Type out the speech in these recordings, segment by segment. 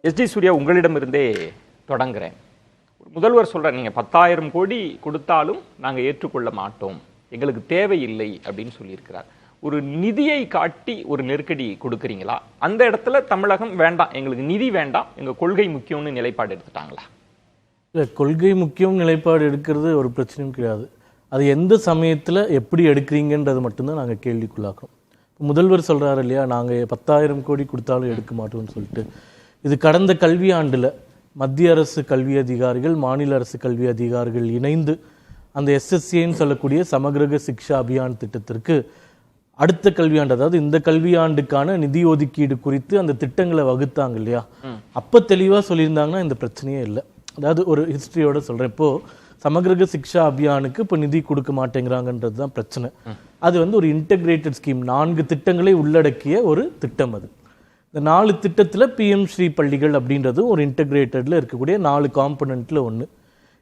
ST Surya, உங்களிடமிருந்தே தொடங்குறேன். முதல்வர் சொல்கிறார், நீங்கள் 10,000 கோடி கொடுத்தாலும் நாங்கள் ஏற்றுக்கொள்ள மாட்டோம், எங்களுக்கு தேவையில்லை அப்படின்னு சொல்லியிருக்கிறார். ஒரு நிதியை காட்டி ஒரு நெருக்கடி கொடுக்குறீங்களா? அந்த இடத்துல தமிழகம் வேண்டாம், எங்களுக்கு நிதி வேண்டாம், எங்கள் கொள்கை முக்கியம்னு நிலைப்பாடு எடுத்துட்டாங்களா? இல்லை, கொள்கை முக்கியம் நிலைப்பாடு எடுக்கிறது ஒரு பிரச்சனையும் கிடையாது. அது எந்த சமயத்தில் எப்படி எடுக்கிறீங்கன்றது மட்டும்தான் நாங்கள் கேள்விக்குள்ளாக்கிறோம். முதல்வர் சொல்கிறாரு இல்லையா, நாங்கள் 10,000 கோடி கொடுத்தாலும் எடுக்க மாட்டோம்னு சொல்லிட்டு. இது கடந்த கல்வி ஆண்டில் மத்திய அரசு கல்வி அதிகாரிகள், மாநில அரசு கல்வி அதிகாரிகள் இணைந்து அந்த எஸ்எஸ்ஏன்னு சொல்லக்கூடிய சமகிரக சிக்ஷா அபியான் திட்டத்திற்கு அடுத்த கல்வியாண்டு, அதாவது இந்த கல்வியாண்டுக்கான நிதி ஒதுக்கீடு குறித்து அந்த திட்டங்களை வகுத்தாங்க இல்லையா, அப்போ தெளிவாக சொல்லியிருந்தாங்கன்னா இந்த பிரச்சனையே இல்லை. அதாவது ஒரு ஹிஸ்ட்ரியோட சொல்கிறேன், இப்போது சமகிரக சிக்ஷா அபியானுக்கு இப்போ நிதி கொடுக்க மாட்டேங்கிறாங்கன்றது தான் பிரச்சனை. அது ஒரு இன்டகிரேட்டட் ஸ்கீம், 4 திட்டங்களை உள்ளடக்கிய ஒரு திட்டம். அது இந்த 4 திட்டத்தில் பிஎம் ஸ்ரீ பள்ளிகள் அப்படின்றது ஒரு இன்டகிரேட்டடில் இருக்கக்கூடிய 4 காம்பனண்ட்டில் ஒன்று.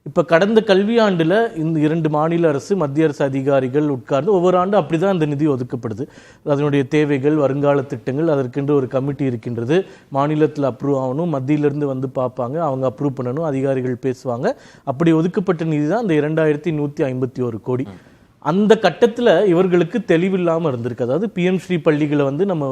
இப்போ கடந்த கல்வியாண்டில் இந்த 2 மாநில அரசு மத்திய அரசு அதிகாரிகள் உட்கார்ந்து ஒவ்வொரு ஆண்டும் அப்படி தான் அந்த நிதி ஒதுக்கப்படுது. அதனுடைய தேவைகள், வருங்கால திட்டங்கள், அதற்கென்று ஒரு கமிட்டி இருக்கின்றது. மாநிலத்தில் அப்ரூவ் ஆகணும், மத்தியிலிருந்து பார்ப்பாங்க, அவங்க அப்ரூவ் பண்ணணும், அதிகாரிகள் பேசுவாங்க. அப்படி ஒதுக்கப்பட்ட நிதி தான் அந்த 2151 கோடி. அந்த கட்டத்தில் இவர்களுக்கு தெளிவில்லாமல் இருந்திருக்கு. அதாவது பிஎம் ஸ்ரீ பள்ளிகளை நம்ம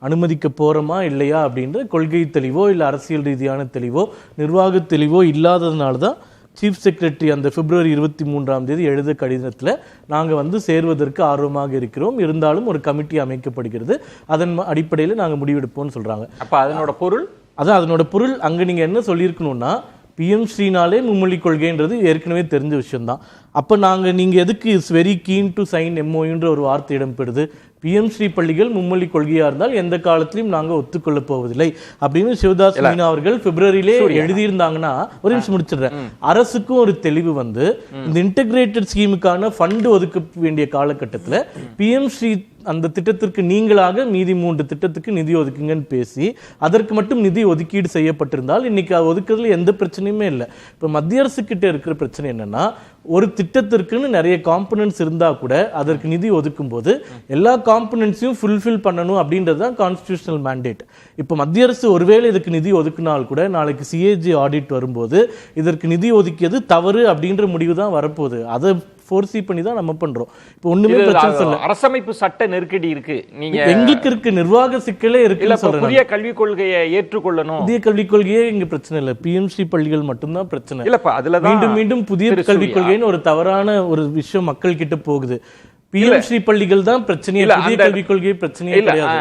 அனுமதிக்க போகிறோமா இல்லையா அப்படின்ற கொள்கை தெளிவோ இல்லை அரசியல் ரீதியான தெளிவோ நிர்வாக தெளிவோ இல்லாததுனால தான் சீஃப் செக்ரட்டரி அந்த பிப்ரவரி 23ஆம் தேதி எழுத கடிதத்தில் நாங்கள் சேர்வதற்கு ஆர்வமாக இருக்கிறோம், இருந்தாலும் ஒரு கமிட்டி அமைக்கப்படுகிறது, அதன் அடிப்படையில் நாங்கள் முடிவெடுப்போம்னு சொல்கிறாங்க. அப்போ அதனோட பொருள் அதனோட பொருள் அங்கே நீங்கள் என்ன சொல்லியிருக்கணும்னா, பிஎம் ஸ்ரீனாலே மும்மொழி கொள்கைன்றது ஏற்கனவே தெரிஞ்ச விஷயம்தான். அப்போ நீங்கள் எதுக்கு is very keen to sign எம்ஓயுன்ற ஒரு வார்த்தை இடம்பெறுது? பிஎம் ஸ்ரீ பள்ளிகள் மும்மொழி கொள்கையா இருந்தால் எந்த காலத்திலையும் நாங்கள் ஒத்துக்கொள்ள போவதில்லை அப்படின்னு சிவதாஸ் மீனா அவர்கள் பிப்ரவரியிலே எழுதியிருந்தாங்கன்னா, ஒரு நிமிஷம் முடிச்சிடுறேன், அரசுக்கும் ஒரு தெளிவு இந்த இன்டகிரேட்டட் ஸ்கீமுக்கான ஃபண்டு ஒதுக்க வேண்டிய காலகட்டத்தில் பிஎம் ஸ்ரீ அந்த திட்டத்திற்கு நீங்களாக மீதி 3 திட்டத்துக்கு நிதி ஒதுக்குங்கன்னு பேசி அதற்கு மட்டும் நிதி ஒதுக்கீடு செய்யப்பட்டிருந்தால் இன்னைக்கு ஒதுக்குறதுல எந்த பிரச்சனையுமே இல்லை. இப்போ மத்திய அரசு கிட்ட இருக்கிற பிரச்சனை என்னன்னா, ஒரு திட்டத்திற்குன்னு நிறைய காம்பனன்ட்ஸ் இருந்தா கூட அதற்கு நிதி ஒதுக்கும் போது எல்லா காம்பனன்ட்ஸையும் ஃபுல்ஃபில் பண்ணணும் அப்படின்றது தான் கான்ஸ்டிடியூஷனல் மேண்டேட். இப்போ மத்திய அரசு ஒருவேளை இதுக்கு நிதி ஒதுக்கினால் கூட நாளைக்கு சிஏஜி ஆடிட் வரும்போது இதற்கு நிதி ஒதுக்கியது தவறு அப்படின்ற முடிவு தான் வரப்போகுது. அதை ஃபோர்சி பண்ணி தான் நம்ம பண்றோம். இப்போ ஒண்ணுமே பிரச்சனை இல்ல, அரசமைப்பு சட்ட நெருக்கடி இருக்கு, நீங்க எங்களுக்கு இருக்கு, நிர்வாக சிக்கலே இருக்கு. புதிய கல்விக் கொள்கையை ஏற்றுக்கொள்ளணும். புதிய கல்விக் கொள்கையே இங்க பிரச்சனை இல்ல, பிஎம்சி பள்ளிகள் மட்டும்தான் பிரச்சனை. இல்லப்பா, அதுல மீண்டும் மீண்டும் புதிய கல்விக் கொள்கைன்னு ஒரு தவறான ஒரு விஷயம் மக்கள் கிட்ட போகுது. பிஎம்சி பள்ளிகள் தான் பிரச்சனையே, புதிய கல்விக் கொள்கை பிரச்சனையே கிடையாது.